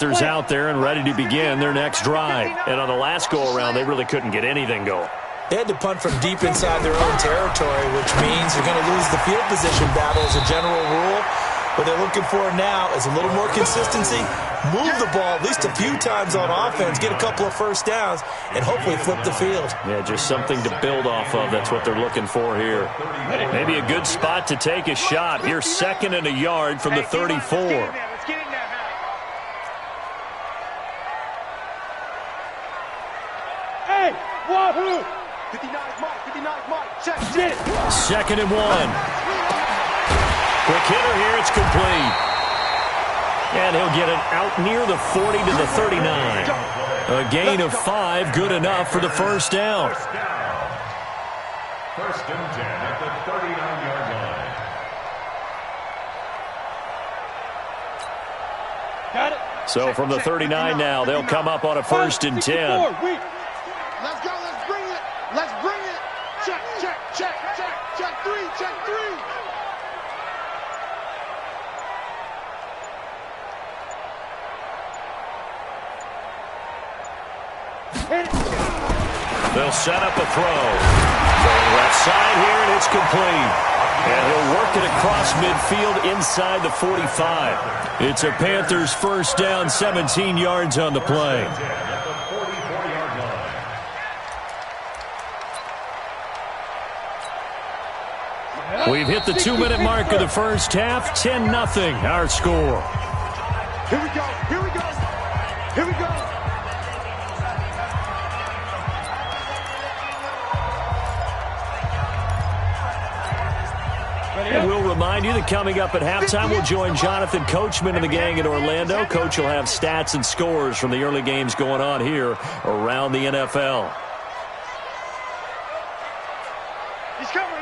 Panthers out there and ready to begin their next drive. And on the last go-around, they really couldn't get anything going. They had to punt from deep inside their own territory, which means you're going to lose the field position battle as a general rule. What they're looking for now is a little more consistency, move the ball at least a few times on offense, get a couple of first downs, and hopefully flip the field. Yeah, just something to build off of. That's what they're looking for here. Maybe a good spot to take a shot. Here's 2nd and a yard from the 34. Hey, wahoo! 59 Mike, check. 2nd and 1. Quick hitter here, it's complete. And he'll get it out near the 40 to the 39. A gain of 5, good enough for the first down. First and 10 at the 39-yard line. Got it. So from the 39 now, they'll come up on a 1st and 10. Let's go, let's bring it. Let's bring it. Check. 3. They'll set up a throw. Going left side here, and it's complete. And he'll work it across midfield inside the 45. It's a Panthers first down, 17 yards on the play. We've hit the 2-minute mark of the first half. 10-0, our score. Here we go. And we'll remind you that coming up at halftime, we'll join Jonathan Coachman and the gang in Orlando. Coach will have stats and scores from the early games going on here around the NFL. He's coming.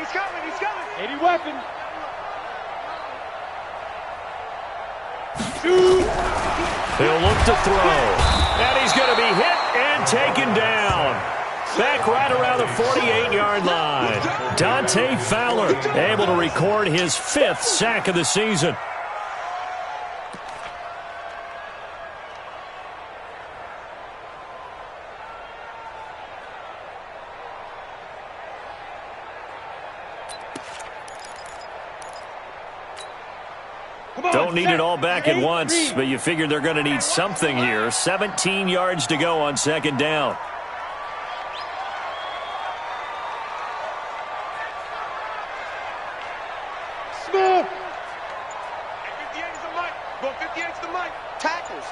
80 weapon. 2. He'll look to throw. And he's going to be hit and taken down. Back right around the 48-yard line. Dante Fowler able to record his 5th sack of the season. Don't need it all back at once, but you figure they're going to need something here. 17 yards to go on 2nd down. Smith. 58 is the mic. Go 58 is the mic. Tackles.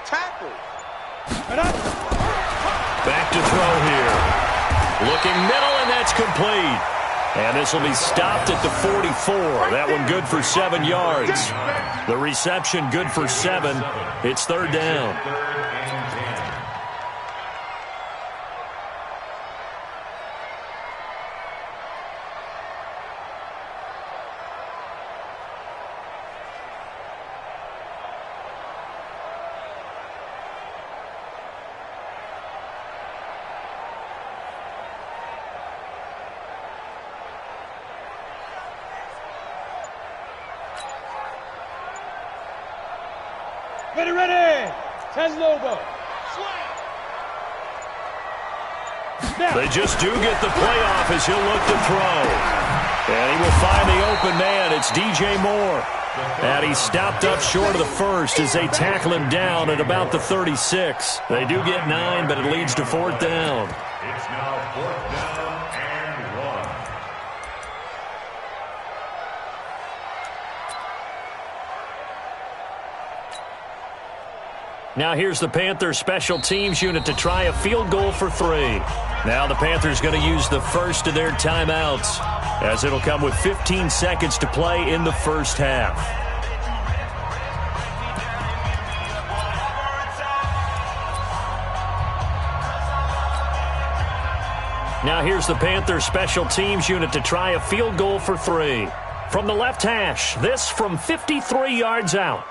Back to throw here. Looking middle, and that's complete. And this will be stopped at the 44. That one good for 7 yards. The reception good for 7. It's 3rd down. Ready. 10 Lobo. They just do get the playoff as he'll look to throw. And he will find the open man. It's DJ Moore. And he stopped up short of the first as they tackle him down at about the 36. They do get 9, but it leads to 4th down. It's now 4th down and 1. Now here's the Panthers special teams unit to try a field goal for 3. Now the Panthers going to use the first of their timeouts, as it'll come with 15 seconds to play in the first half. Now here's the Panthers special teams unit to try a field goal for 3. From the left hash, this from 53 yards out.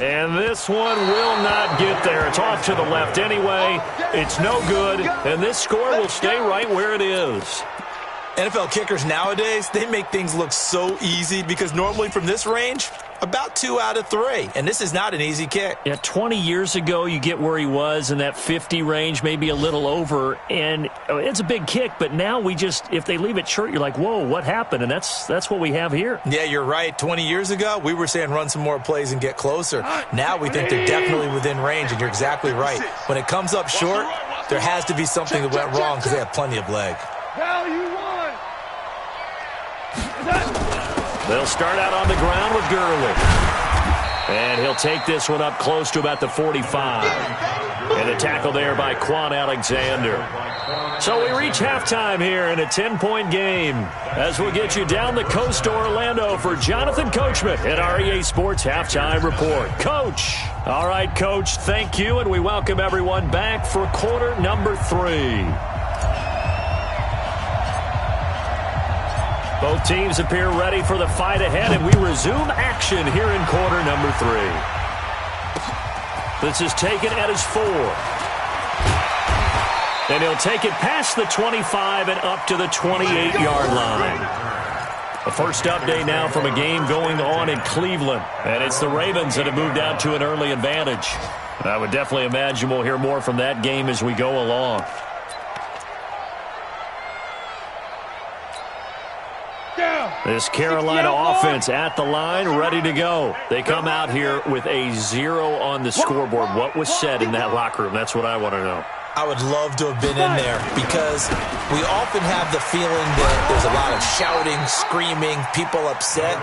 And this one will not get there. It's off to the left anyway. It's no good, and this score will stay right where it is. NFL kickers nowadays, they make things look so easy because normally from this range, about 2 out of 3. And this is not an easy kick. Yeah, 20 years ago, you get where he was in that 50 range, maybe a little over. And it's a big kick, but now we just, if they leave it short, you're like, whoa, what happened? And that's what we have here. Yeah, you're right. 20 years ago, we were saying run some more plays and get closer. Now we think they're definitely within range, and you're exactly right. When it comes up short, there has to be something that went wrong because they have plenty of leg. They'll start out on the ground with Gurley. And he'll take this one up close to about the 45. And a tackle there by Quan Alexander. So we reach halftime here in a 10-point game as we'll get you down the coast to Orlando for Jonathan Coachman at our EA Sports Halftime Report. Coach. All right, Coach, thank you, and we welcome everyone back for quarter number 3. Both teams appear ready for the fight ahead, and we resume action here in quarter number 3. This is taken at his 4. And he'll take it past the 25 and up to the 28-yard line. The first update now from a game going on in Cleveland. And it's the Ravens that have moved out to an early advantage. I would definitely imagine we'll hear more from that game as we go along. This Carolina offense at the line, ready to go. They come out here with a 0 on the scoreboard. What was said in that locker room? That's what I want to know. I would love to have been in there because we often have the feeling that there's a lot of shouting, screaming, people upset.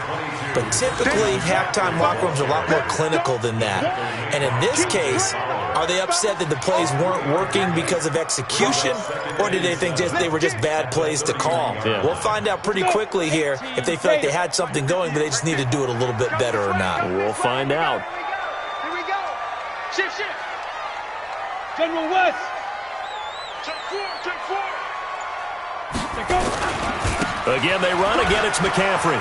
But typically, halftime locker rooms are a lot more clinical than that. And in this case, are they upset that the plays weren't working because of execution? Or did they think they were just bad plays to call? Yeah. We'll find out pretty quickly here if they feel like they had something going, but they just need to do it a little bit better or not. We'll find out. Here we go. Shift. General West. Check four. Again, they run. Again, it's McCaffrey.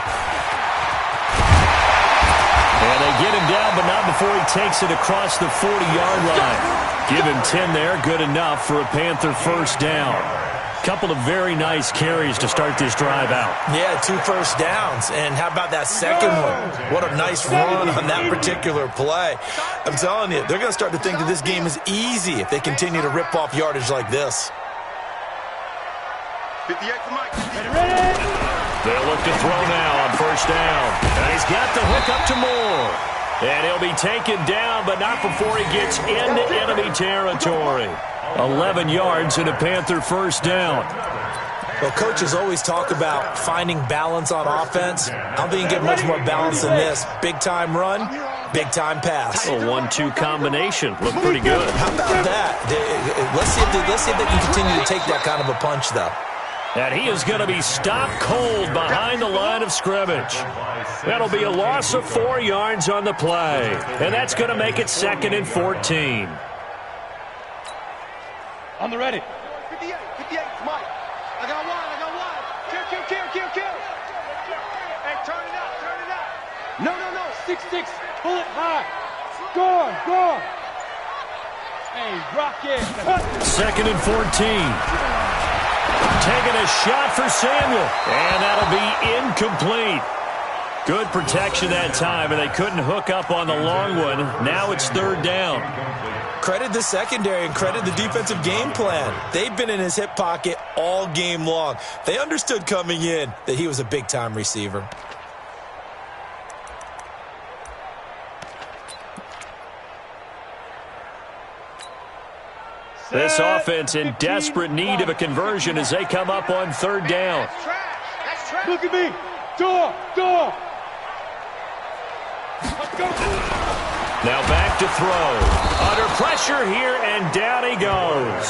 And they get him down, but not before he takes it across the 40-yard line. Give him 10 there. Good enough for a Panther first down. Couple of very nice carries to start this drive out. Yeah, 2 first downs. And how about that second one? What a nice run on that particular play. I'm telling you, they're going to start to think that this game is easy if they continue to rip off yardage like this. 58 to Mike. They'll look to throw now on first down. And he's got the hook up to Moore. And he'll be taken down, but not before he gets into enemy territory. 11 yards and a Panther first down. Well, coaches always talk about finding balance on offense. I don't think you get much more balance than this. Big-time run, big-time pass. A 1-2 combination. Look pretty good. How about that? Let's see if they can continue to take that kind of a punch, though. And he is going to be stopped cold behind the line of scrimmage. That'll be a loss of 4 yards on the play. And that's going to make it 2nd and 14. On the ready. 58, Mike. I got one. Kill. Hey, turn it out. No. 6-6. Pull it high. Score. Hey, rock it. 2nd and 14. Taking a shot for Samuel. And that'll be incomplete. Good protection that time, and they couldn't hook up on the long one. Now it's 3rd down. Credit the secondary and credit the defensive game plan. They've been in his hip pocket all game long. They understood coming in that he was a big-time receiver. This offense in desperate need of a conversion as they come up on 3rd down. Look at me. Door. Let's go. Now back to throw. Under pressure here, and down he goes.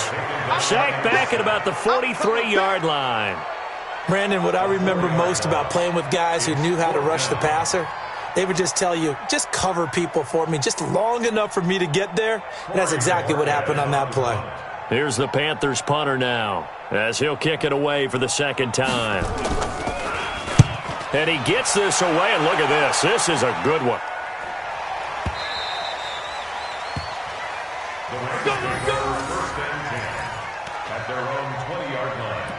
Sacked back at about the 43-yard line. Brandon, what I remember most about playing with guys who knew how to rush the passer, they would just tell you, just cover people for me, just long enough for me to get there. And that's exactly what happened on that play. Here's the Panthers punter now, as he'll kick it away for the 2nd time. And he gets this away, and look at this. This is a good one. their own 20-yard line.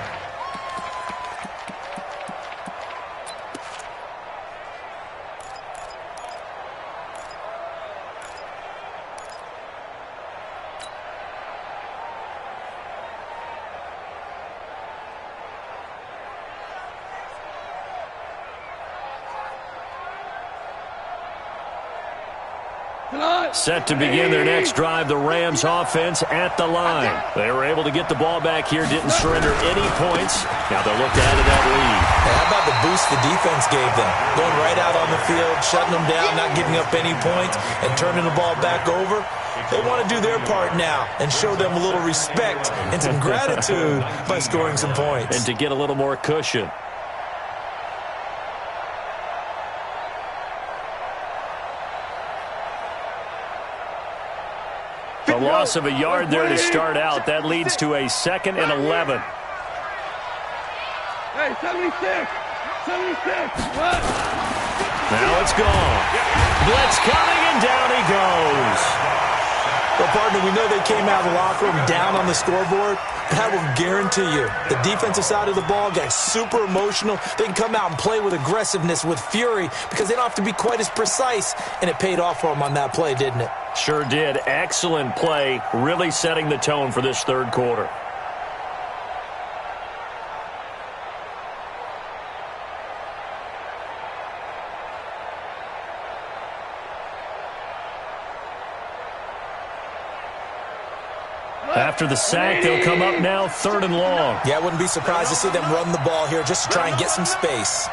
Set to begin their next drive, the Rams offense at the line. They were able to get the ball back here, didn't surrender any points. Now they'll look to add to that lead. Hey, how about the boost the defense gave them? Going right out on the field, shutting them down, not giving up any points, and turning the ball back over. They want to do their part now and show them a little respect and some gratitude by scoring some points. And to get a little more cushion. A loss of a yard there to start out. That leads to a 2nd and 11. Hey, 76! 76! What? Now it's gone. Blitz coming, and down he goes. Well, partner, we know they came out of the locker room down on the scoreboard, but I will guarantee you the defensive side of the ball got super emotional. They can come out and play with aggressiveness, with fury, because they don't have to be quite as precise, and it paid off for them on that play, didn't it? Sure did. Excellent play, really setting the tone for this third quarter. After the sack, they'll come up now 3rd and long. Yeah, I wouldn't be surprised to see them run the ball here just to try and get some space.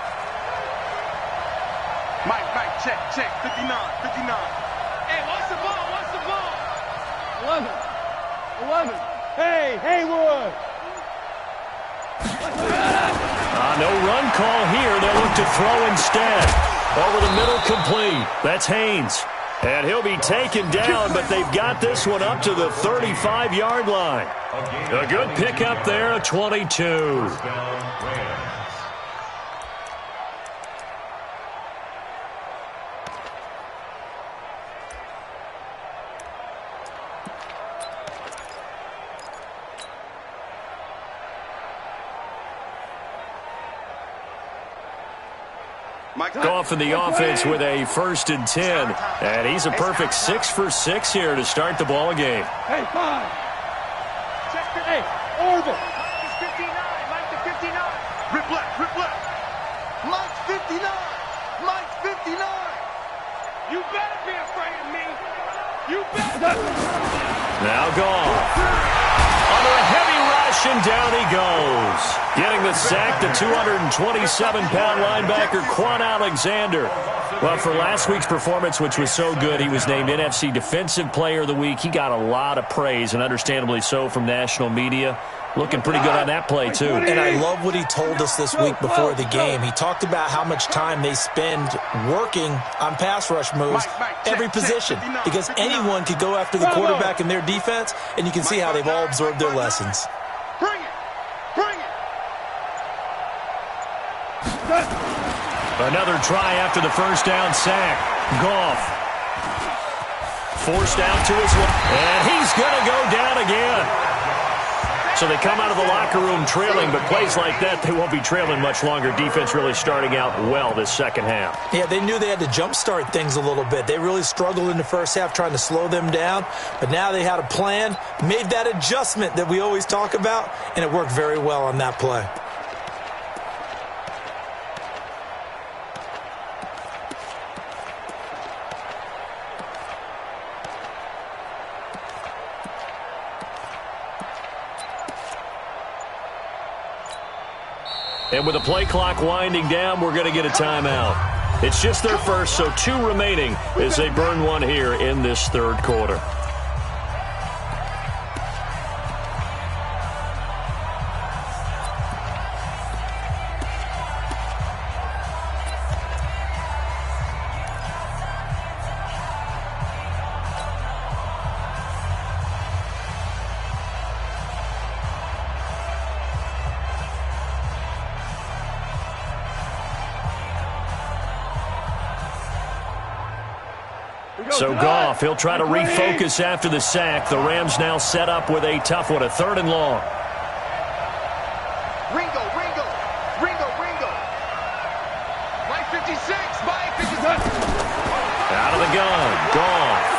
Mike, check, 59, 59. Hey, what's the ball? 11. Hey, Haywood. No run call here. They'll look to throw instead. Over the middle, complete. That's Haynes. And he'll be taken down, but they've got this one up to the 35-yard line. A good pickup there, a 22. Goff in the offense with a 1st and 10. And he's a perfect 6 for 6 here to start the ball game. Hey, 5. Check the, hey, Orville. Mike is 59. Mike to 59. Rip left. Mike's 59. Mike's 59. You better be afraid of me. You better. Now Goff. Under a heavy rush, and down he goes. Getting the sack, the 227-pound linebacker, Quan Alexander. Well, for last week's performance, which was so good, he was named NFC Defensive Player of the Week. He got a lot of praise, and understandably so, from national media. Looking pretty good on that play, too. And I love what he told us this week before the game. He talked about how much time they spend working on pass rush moves, every position, because anyone could go after the quarterback in their defense, and you can see how they've all absorbed their lessons. Bring it. Another try after the first down sack. Goff forced out to his left, and he's going to go down again. So they come out of the locker room trailing, but plays like that, they won't be trailing much longer. Defense really starting out well this second half. Yeah, they knew they had to jumpstart things a little bit. They really struggled in the first half trying to slow them down, but now they had a plan, made that adjustment that we always talk about, and it worked very well on that play. And with the play clock winding down, we're going to get a timeout. It's just their first, so 2 remaining as they burn one here in this third quarter. So Goff, he'll try to refocus after the sack. The Rams now set up with a tough one, a 3rd and long. Ringo, Ringo, Ringo, Ringo. By 56, by 57. Out of the gun, Goff.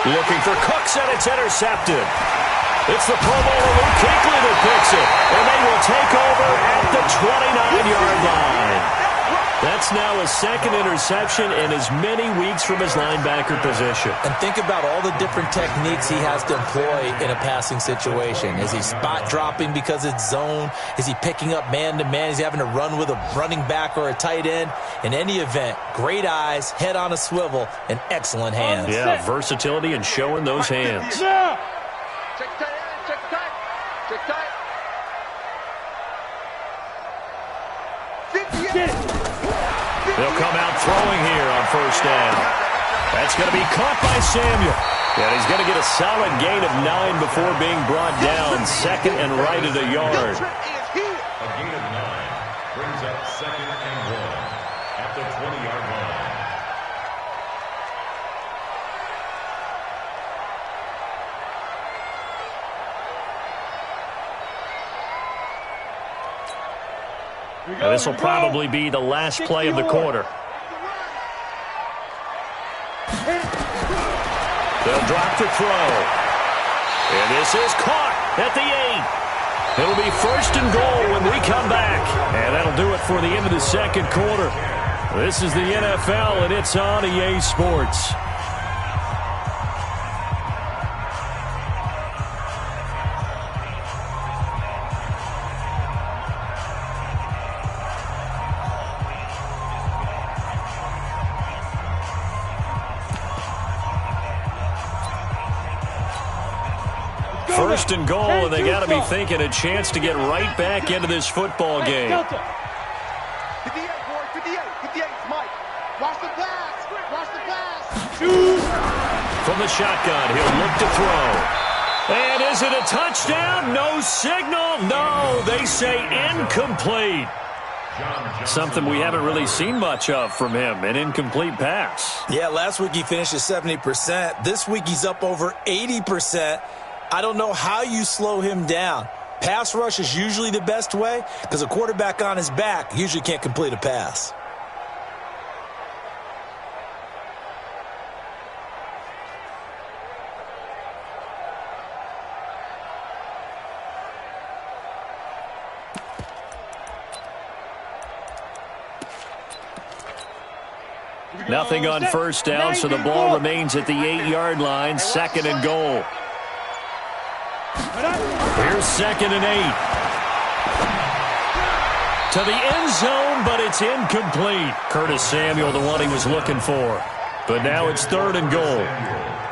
Looking for Cooks, and it's intercepted. It's the Pro Bowler Luke Kuechly that picks it, and they will take over at the 29-yard line. That's now a second interception in as many weeks from his linebacker position. And think about all the different techniques he has to employ in a passing situation. Is he spot dropping because it's zone? Is he picking up man-to-man? Is he having to run with a running back or a tight end? In any event, great eyes, head on a swivel, and excellent hands. Yeah, versatility and showing those hands. Check tight, check tight, check tight. 58. They'll come out throwing here on first down. That's going to be caught by Samuel. And he's going to get a solid gain of 9 before being brought down. Second and right at a yard. A gain of 9 brings up second and 1 at the 20-yard line. And this will probably be the last play of the quarter. They'll drop to throw. And this is caught at the 8. It'll be first and goal when we come back. And that'll do it for the end of the second quarter. This is the NFL, and it's on EA Sports. First and goal, and they got to be thinking a chance to get right back into this football game. 58, boy, 58, 58, Mike. Watch the pass, watch the pass. From the shotgun, he'll look to throw. And is it a touchdown? No signal. No, they say incomplete. Something we haven't really seen much of from him, an incomplete pass. Yeah, last week he finished at 70%. This week he's up over 80%. I don't know how you slow him down. Pass rush is usually the best way because a quarterback on his back usually can't complete a pass. Nothing on first down, so the ball remains at the 8-yard line, second and goal. Here's second and 8. To the end zone, but it's incomplete. Curtis Samuel, the one he was looking for. But now it's third and goal.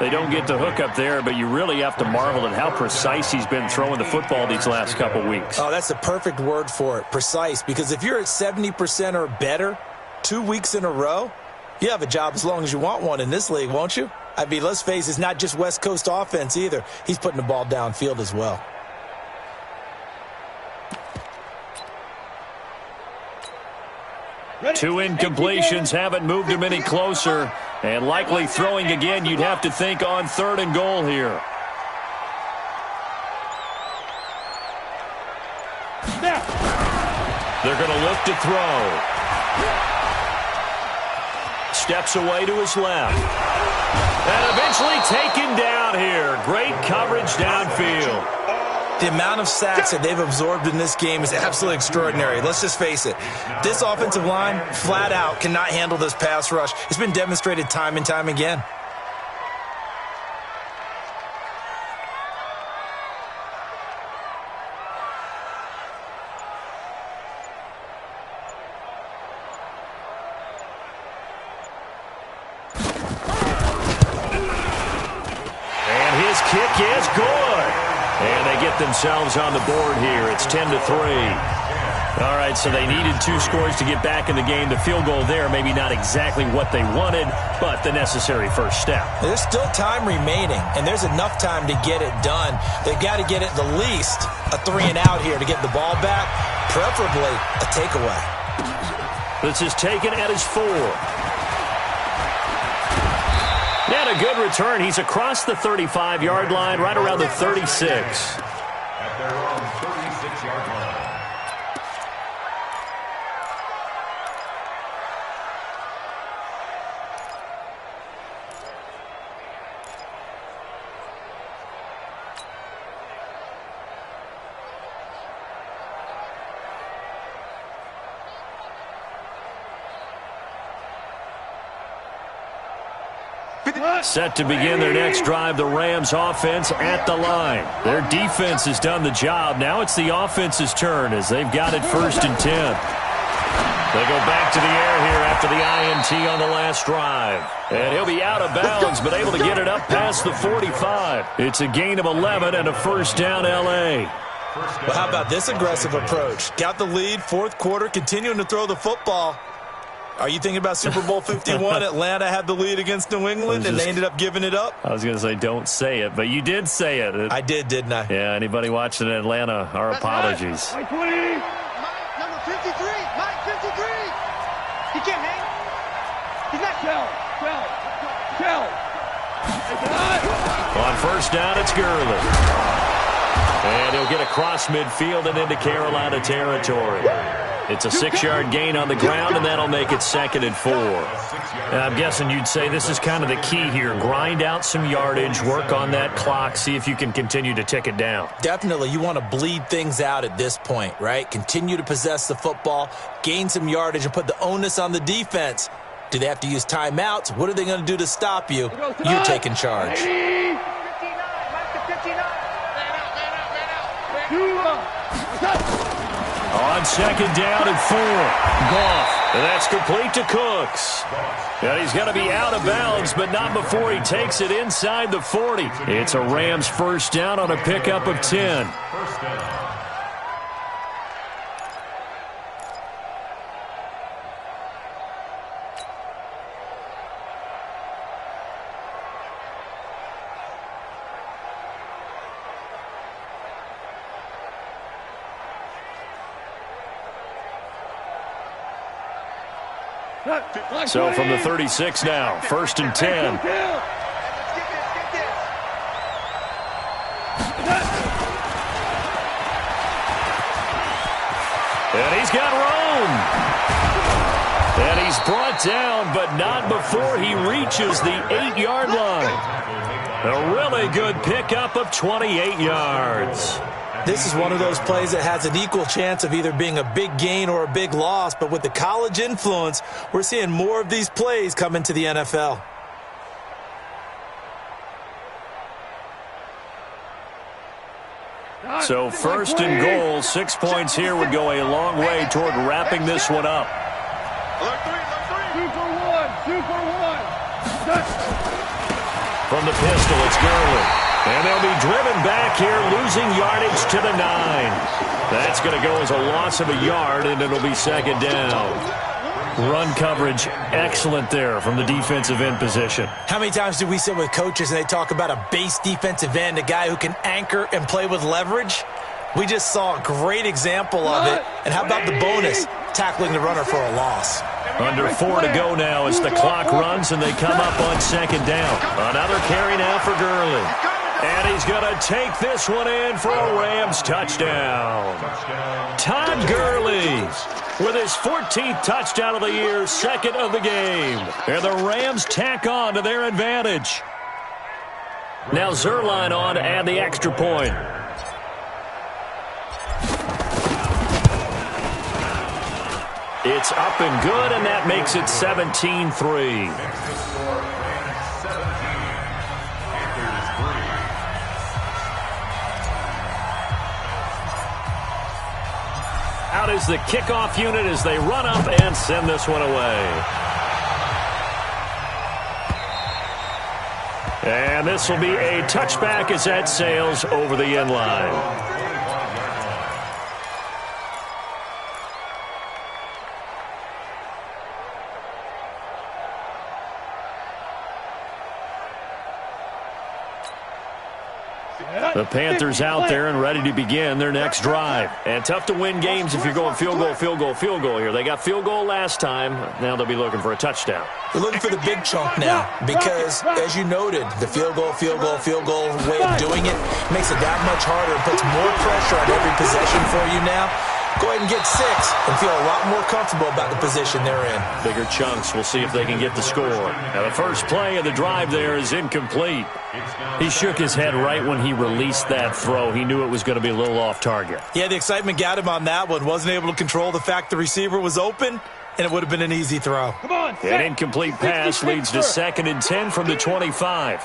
They don't get the hook up there, but you really have to marvel at how precise he's been throwing the football these last couple weeks. Oh, that's the perfect word for it, precise. Because if you're at 70% or better 2 weeks in a row, you have a job as long as you want one in this league, won't you? I mean, let's face it, it's not just West Coast offense either. He's putting the ball downfield as well. Two incompletions haven't moved him any closer. And likely throwing again, you'd have to think on third and goal here. They're going to look to throw. Steps away to his left. And eventually taken down here. Great coverage downfield. The amount of sacks that they've absorbed in this game is absolutely extraordinary. Let's just face it. This offensive line, flat out, cannot handle this pass rush. It's been demonstrated time and time again. And his kick is good. And they get themselves on the board here. It's 10-3. All right, so they needed 2 scores to get back in the game. The field goal there, maybe not exactly what they wanted, but the necessary first step. There's still time remaining, and there's enough time to get it done. They've got to get it the least a 3-and-out here to get the ball back, preferably a takeaway. This is taken at his 4. And a good return. He's across the 35-yard line, right around the 36. At their own 36. 6-yard line. Set to begin their next drive, the Rams offense at the line. Their defense has done the job. Now it's the offense's turn as they've got it 1st and 10. They go back to the air here after the INT on the last drive. And he'll be out of bounds, but able to get it up past the 45. It's a gain of 11 and a 1st down L.A. Well, how about this aggressive approach? Got the lead, 4th quarter, continuing to throw the football. Are you thinking about Super Bowl 51? Atlanta had the lead against New England, and they ended up giving it up? I was going to say don't say it, but you did say it. I did, didn't I? Yeah, anybody watching in Atlanta, our apologies. Mike 20. Mike, number 53. Mike 53. He can't hang. He's not Shell. On 1st down, it's Gurley. And he'll get across midfield and into Carolina territory. It's a 6-yard gain on the ground, and that'll make it 2nd and 4. And I'm guessing you'd say this is kind of the key here. Grind out some yardage, work on that clock, see if you can continue to tick it down. Definitely. You want to bleed things out at this point, right? Continue to possess the football, gain some yardage, and put the onus on the defense. Do they have to use timeouts? What are they going to do to stop you? You're taking charge. 59. Mike to 59. On 2nd down and 4. Goff. And that's complete to Cooks. And he's going to be out of bounds, but not before he takes it inside the 40. It's a Rams 1st down on a pickup of 10. 1st down. So from the 36 now, 1st and 10. And he's got room. And he's brought down, but not before he reaches the 8-yard line. A really good pickup of 28 yards. This is one of those plays that has an equal chance of either being a big gain or a big loss, but with the college influence, we're seeing more of these plays come into the NFL. So 1st and goal, 6 points here would go a long way toward wrapping this one up. 2 for 1. From the pistol, it's Gurley. And they'll be driven back here, losing yardage to the 9. That's going to go as a loss of a yard, and it'll be 2nd down. Run coverage, excellent there from the defensive end position. How many times do we sit with coaches and they talk about a base defensive end, a guy who can anchor and play with leverage? We just saw a great example of it. And how about the bonus, tackling the runner for a loss? Under 4 to go now as the clock runs, and they come up on 2nd down. Another carry now for Gurley. And he's going to take this one in for a Rams touchdown. Todd Gurley with his 14th touchdown of the year, 2nd of the game. And the Rams tack on to their advantage. Now Zerline on to add the extra point. It's up and good, and that makes it 17-3. Out is the kickoff unit as they run up and send this one away. And this will be a touchback as that sails over the end line. The Panthers out there and ready to begin their next drive. And tough to win games if you're going field goal, field goal, field goal here. They got field goal last time. Now they'll be looking for a touchdown. They're looking for the big chunk now because, as you noted, the field goal way of doing it makes it that much harder and puts more pressure on every possession for you now. Go ahead and get 6 and feel a lot more comfortable about the position they're in. Bigger chunks. We'll see if they can get the score. Now, the first play of the drive there is incomplete. He shook his head right when he released that throw. He knew it was going to be a little off target. Yeah, the excitement got him on that one. Wasn't able to control the fact the receiver was open, and it would have been an easy throw. Come on, An incomplete pass leads to 2nd and 10 from the 25.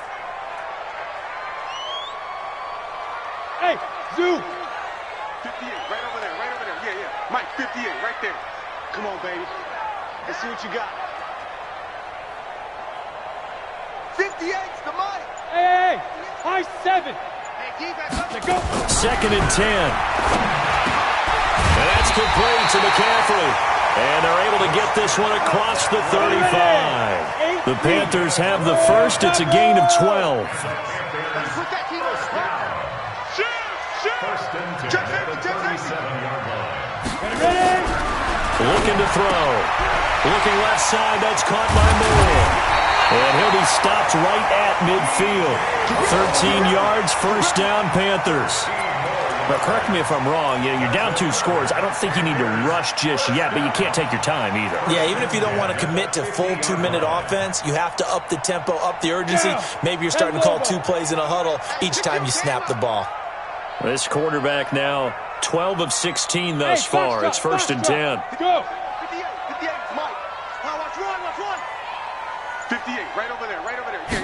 Hey, Zoo. 58, right over there. Yeah. Mike, 58, right there. Come on, baby. Let's see what you got. 58's the Mike. Hey, high 7. Hey, defense, let's go. 2nd and 10. And that's complete to McCaffrey. And they're able to get this one across the 35. The Panthers have the first. It's a gain of 12. First and 10 at the 37-yard line. Looking to throw. Looking left side. That's caught by Moore. And he'll be stopped right at midfield. 13 yards, first down, Panthers. But correct me if I'm wrong. You're down 2 scores. I don't think you need to rush just yet, but you can't take your time either. Yeah, even if you don't want to commit to full 2-minute offense, you have to up the tempo, up the urgency. Maybe you're starting to call 2 plays in a huddle each time you snap the ball. This quarterback now 12 of 16 thus far. It's 1st and 10. Go. 58, Mike. Watch run. 58, right over there. Yeah.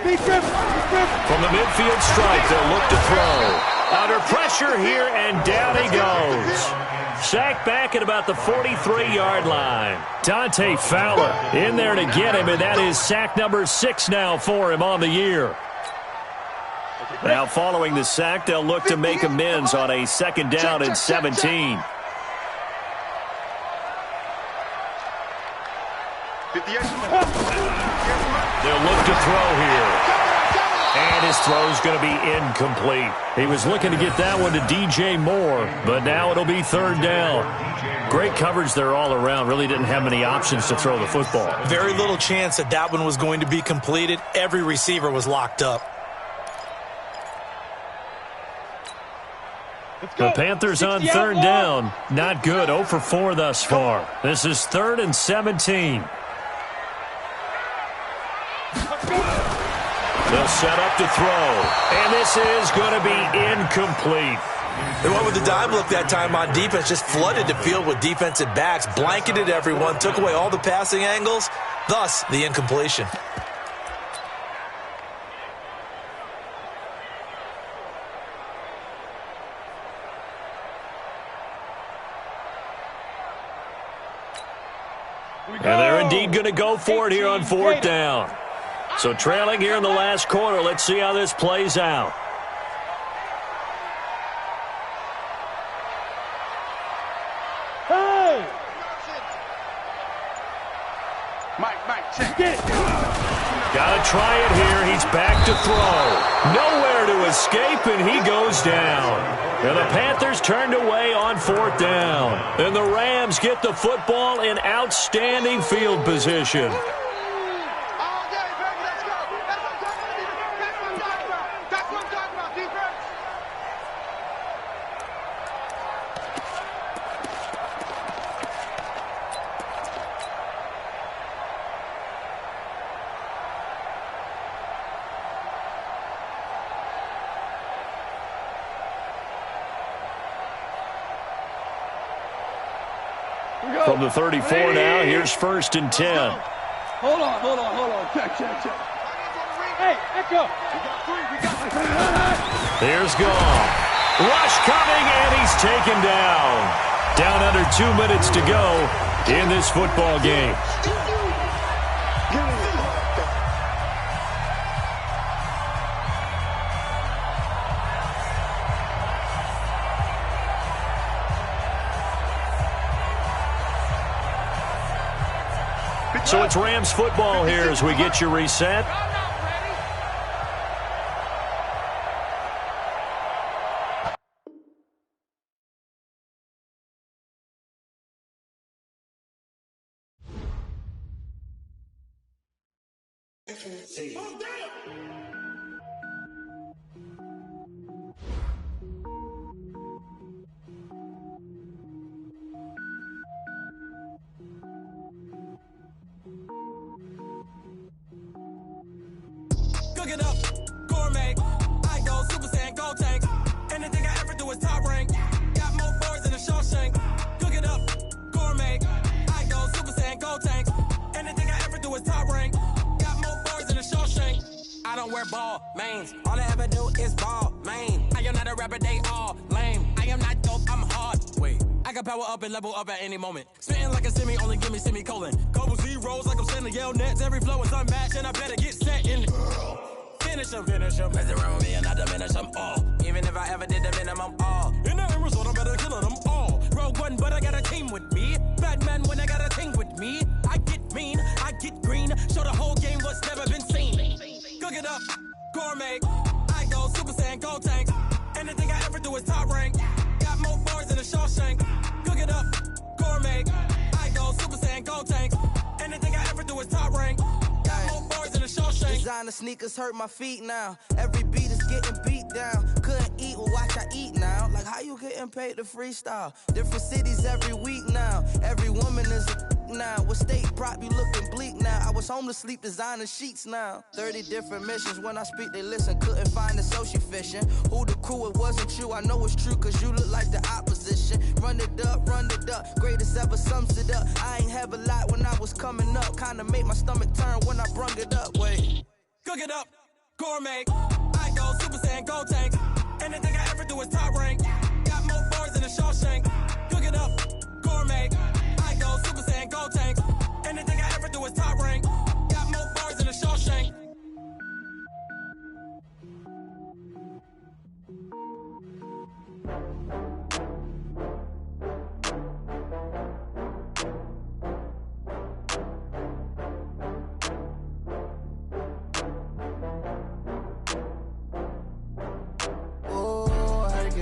From the midfield stripe, they'll look to throw. Under pressure here, and down he goes. Sacked back at about the 43-yard line. Dante Fowler in there to get him, and that is sack number 6 now for him on the year. Now following the sack, they'll look to make amends on a 2nd down and 17. 58. They'll look to throw here. And his throw's going to be incomplete. He was looking to get that one to DJ Moore, but now it'll be 3rd down. Great coverage there all around. Really didn't have many options to throw the football. Very little chance that one was going to be completed. Every receiver was locked up. The Panthers on 3rd down. Not good. 0 for 4 thus far. This is 3rd and 17. They'll set up to throw. And this is going to be incomplete. They went with the dime look that time on defense. Just flooded the field with defensive backs. Blanketed everyone. Took away all the passing angles. Thus, the incompletion. And they're indeed going to go for it here on 4th down. So trailing here in the last quarter. Let's see how this plays out. Hey! Mike, check it. Got to try it here. He's back to throw. Nowhere to escape, and he goes down. And the Panthers turned away on 4th down. And the Rams get the football in outstanding field position. From the 34 now, here's 1st and 10. Hold on. Check. Hey, Echo. Here's Goff. Rush coming, and he's taken down. Down under 2 minutes to go in this football game. So it's Rams football here as we get you reset. Cook it up, gourmet. I go Super Saiyan, go tank. Anything I ever do is top rank. Got more bars than a Shawshank. Cook it up, gourmet. I go Super Saiyan, go tank. Anything I ever do is top rank. Got more bars than a Shawshank. I don't wear ball mains. All I ever do is ball main. I am not a rapper, they all lame. I am not dope, I'm hard. Wait, I can power up and level up at any moment. Spitting like a semi, only give me semicolon. Couple zeros like I'm sending yell nets. Every flow is unmatched and I better get set in. Finish them. Mess around with me and I diminish them all. Even if I ever did the minimum all. In the result, I'm better killing them all. Rogue One, but I got a team with me. Batman when I got a team with me. I get mean, I get green. Show the whole game what's never been seen. Cook it up, gourmet. I go Super Saiyan, go tank. Anything I ever do is top rank. Got more bars than a Shawshank. Cook it up, gourmet. I go Super Saiyan, go tank. Anything I ever do is top rank. Got more bars than a Shawshank. Designer sneakers hurt my feet now. Every beat is getting beat down. Couldn't eat, well watch I eat now. Like how you getting paid to freestyle? Different cities every week now. Every woman is a now. With state prop, you looking bleak now. I was home to sleep designing sheets now. 30 different missions. When I speak, they listen. Couldn't find the social fishing. Who the crew, it wasn't you. I know it's true, cause you look like the opposition. Run it up. Greatest ever sums it up. I ain't have a lot when I was coming up. Kinda made my stomach turn when I brung it up. Wait. Cook it up, gourmet. I go Super Saiyan, go tank. Anything I ever do is top rank. Got more bars than a Shawshank. Cook it up, gourmet. I go Super Saiyan, go tank. Anything I ever do is top rank. Got more bars than a Shawshank.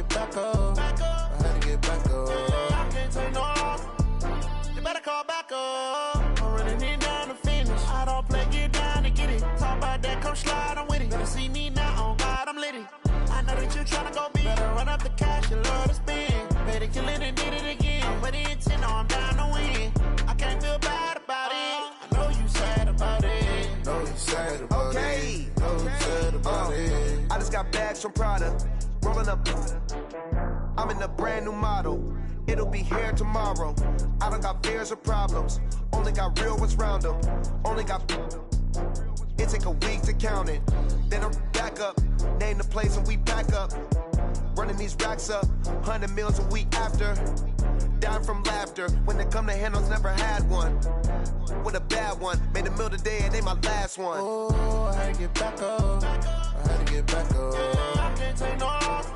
Back up. I had to get back up. I can't take no loss. You better call back up. I'm running it down to finish. I don't play, get down to get it. Talk about that, come slide, I'm with it. Better see me now, on God, I'm litty. I know that you tryna go big. Better run up the cash, you love to spend. Better kill it and did it again. I'm with the intent, no, I'm down to win. I can't feel bad about it. I know you sad about it. Know you sad about it. Know you sad about it. I just got bags from Prada. Rolling up, I'm in a brand new model. It'll be here tomorrow. I don't got fears or problems. Only got real ones round them. Only got. It take a week to count it. Then I'm back up. Name the place and we back up. Running these racks up. 100 meals a week after. Down from laughter. When they come to handles, never had one. With a bad one. Made a meal today and they my last one. Oh, I had to get back up. I had to get back up. I can't take no loss.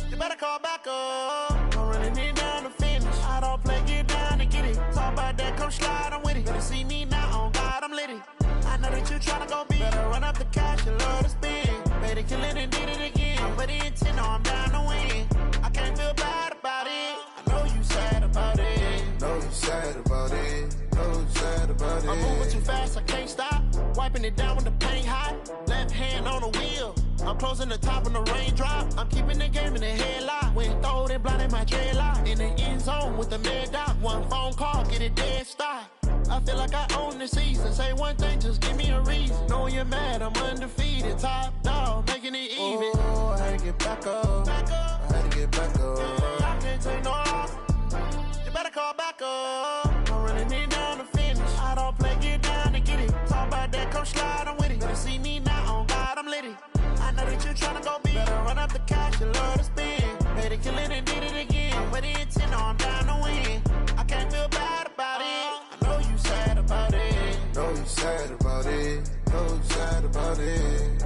You better call back up. I'm running it down to finish. I don't play, get down to get it. Talk about that, come slide, I'm with it. Better see me now, on God, I'm litty. I know that you tryna go big. Better run up the cash, you love to spend. Better kill it and did it again. I'm with the intent, no, I'm down to win. I can't feel bad about it. I know you sad about it. Know you sad about it. Know you sad about it. I'm moving too fast, I can't stop. Wiping it down when the paint hot. Left hand on the wheel. I'm closing the top when the raindrop. I'm keeping the game in the headlock. When throwed and blinded my dreadlock. In the end zone with the mad dot. One phone call, get it dead stop. I feel like I own the season. Say one thing, just give me a reason. Knowing you're mad, I'm undefeated. Top dog, making it even. Oh, I had to get back up. I had to get back up. I can't take no loss. You better call back up. I'm running it down to finish. I don't play, get down to get it. Talk about that, come slide, I'm with it. Better see me now, on God, I'm litty. I know that you tryna go big. Better run up the cash, you love to spend. Better kill it and did it again. I'm with the intent, no, I'm down to win. I can't feel bad about it. I know you sad about it. Know you sad about it. Know you sad about it.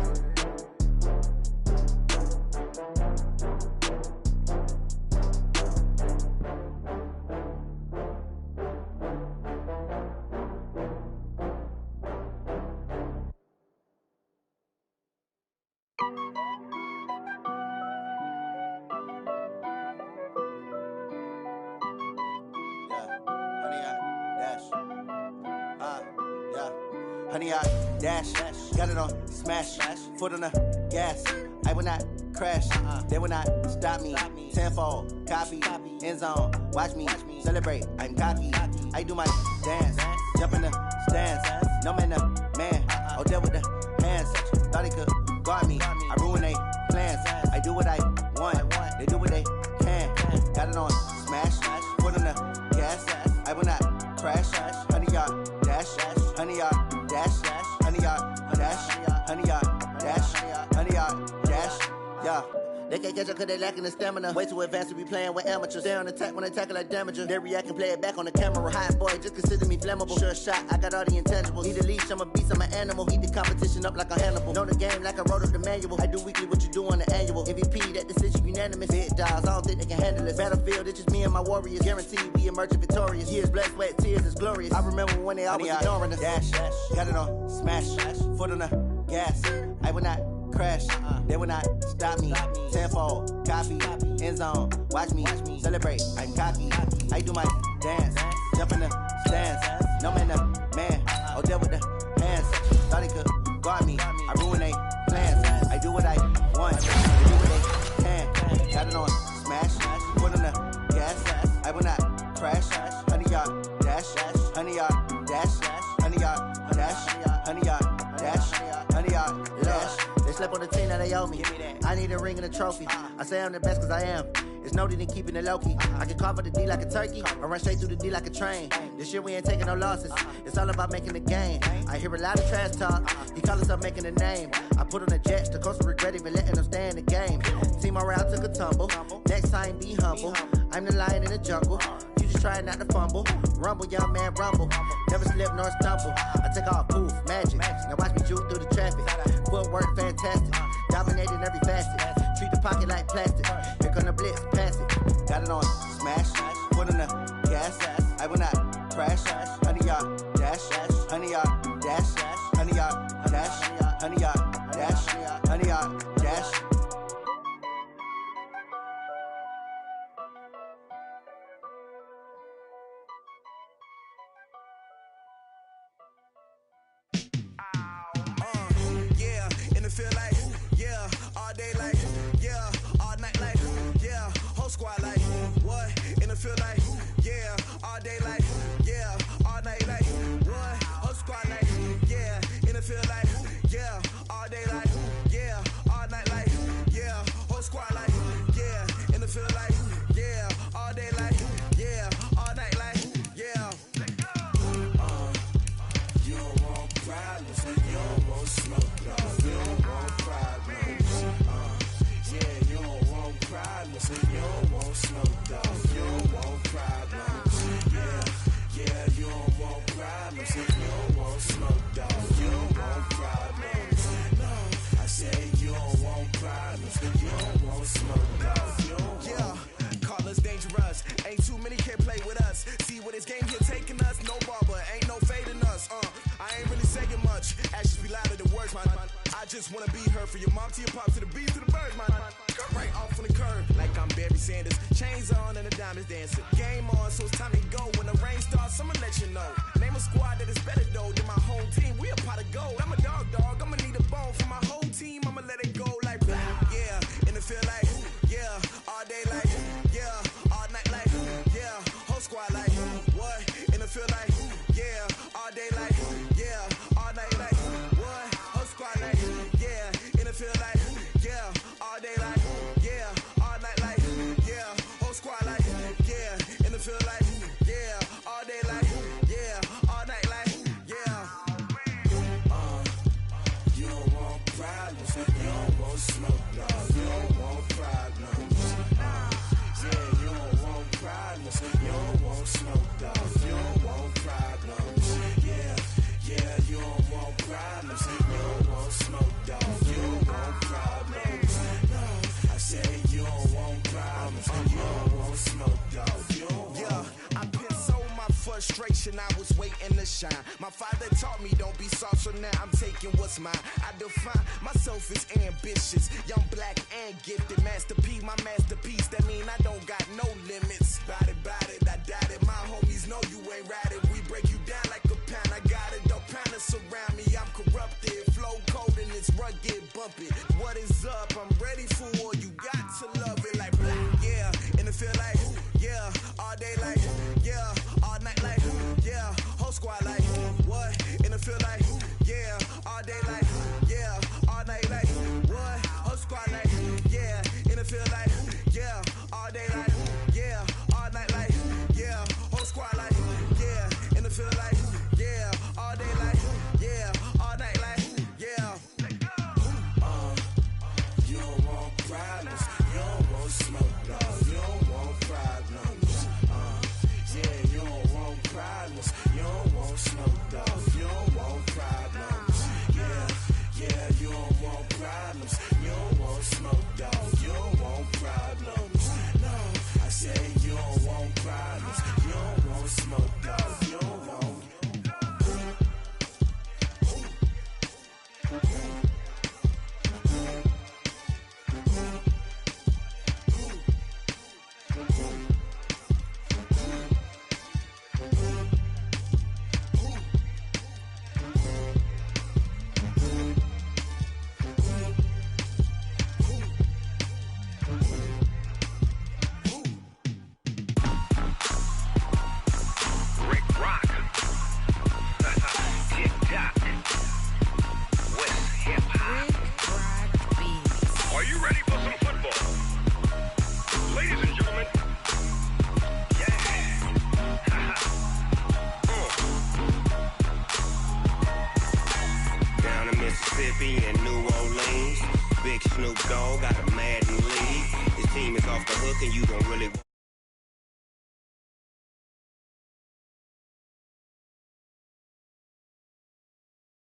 honey, I dash. Got it on smash, foot on the gas. I will not crash, they will not stop me. Tenfold, copy, end zone, watch me celebrate. I'm cocky, I do my dance, jump in the stands. No man, man, oh, there with the hands. Thought he could guard me, I ruin they plans. I do what I want, they do what they can. Got it on smash, foot on the gas. I will not crash, honey, yard dash, honey, yard dash, honey, yard dash, honey, yard dash, honey, yard dash. Yeah. They can't catch up cause they lacking the stamina. Way too advanced to be playing with amateurs. Stay on attack when they tackle like damager. They react and play it back on the camera. Hot boy, just consider me flammable. Sure shot, I got all the intangibles. Need a leash, I'm a beast, I'm an animal. Heat the competition up like a Hannibal. Know the game like I wrote up the manual. I do weekly what you do on the annual. MVP, that decision unanimous. Big dials, I don't think they can handle it. Battlefield, it's just me and my warriors. Guaranteed we emerge victorious. Years, blood, sweat, tears is glorious. I remember when they always ignoring us. Dash, got it on smash, foot on the gas. I will not crash, they will not stop me. Tenfold, copy, end zone, watch me celebrate. I'm cocky, I do my dance, jump in the stands. No man, man, oh, there with the hands. Thought he could guard me, I ruin they plans. I do what I want, they do what they can. Got it on smash, foot on the gas. I will not crash, honey, yard dash, honey, yard dash, honey, yard dash, honey, yard dash, honey, yard dash. They slept on the team that they owe me. I need a ring and a trophy. I say I'm the best cause I am. It's no need in keeping it low-key. I can carve up the D like a turkey or run straight through the D like a train. This year we ain't taking no losses. It's all about making the game. I hear a lot of trash talk. He call himself making a name. I put on the Jets. The coach regret even letting them stay in the game. Team morale took a tumble. Next time be humble. I'm the lion in the jungle. You just try not to fumble. Rumble, young man, rumble. Never slip nor stumble. I take off, poof, magic. Now watch me juke through the traffic. Footwork fantastic. Dominating every facet. Treat the pocket like plastic. Here come the blitz, pass it. Got it on smash. Foot on the gas. I will not crash. Honey, yard dash. Honey, yard dash. Honey, yard dash. Honey, yard dash. Honey, yard dash. Feel like, yeah, all day like, yeah, all night like, yeah, whole squad like, what? In the feel like, yeah, all day like, yeah, all night like, what? Whole squad like, yeah, in the feel like, yeah, all day like, yeah, all night like, yeah, whole squad like, yeah, in the feel like, yeah, all day like, yeah, all night like, yeah. You don't want problems, you don't want smoke, dog. You don't want problems. Yeah, you don't want problems. You don't want smoke, dog. You don't want problems. Yeah, you don't want problems. You don't want smoke, dog. You don't want problems. No, I say you don't want problems. You don't want smoke, dog. You don't want. Call us dangerous. Ain't too many can play with us. See what this game here taking us. No barber, ain't no fading us. I ain't really saying much. Actions be louder than words, man. I just wanna be heard. For your mom to your pop to the beat to the birds, man. Cut right off on the curb like I'm Barry Sanders. Chains on and the diamonds dancing. Game on, so it's time to go. When the rain starts, I'ma let you know. Name a squad that is better though than my home team. We a pot of gold. I'm a dog. I'ma need a bone for my whole team. I'ma let it go like blah. Yeah, and it feel like yeah, all day like yeah, all night like yeah, whole squad like what? And it feel like yeah, all day like yeah, all night like what? Whole squad like yeah, and it feel like yeah, all day like yeah, all night like yeah, whole squad like yeah, and it feel like yeah, all day like yeah, all night like yeah. You don't want problems, you don't want smoke, dog. You don't want problems. Yeah, you don't want problems, you don't want smoke, dog. You don't want problems. Yeah, you don't want problems, you don't want smoke, dog. You don't want problems. No, I say you don't want problems, you don't want smoke, dog. You don't want. Yeah, I put so my frustration, I was waiting to shine. My father taught me don't be soft, so now I'm taking what's mine. I define myself as ambitious, young, black, and gifted. Master P, my masterpiece, that mean I don't got no limits. Bout it, I doubt it. My homies know you ain't ride it. We break you down like a pound. I got it, don't pound to surround me. problems. You don't want smoke, dog. You don't want. In New Orleans, Big Snoop Dogg got a Madden league. His team is off the hook and you don't really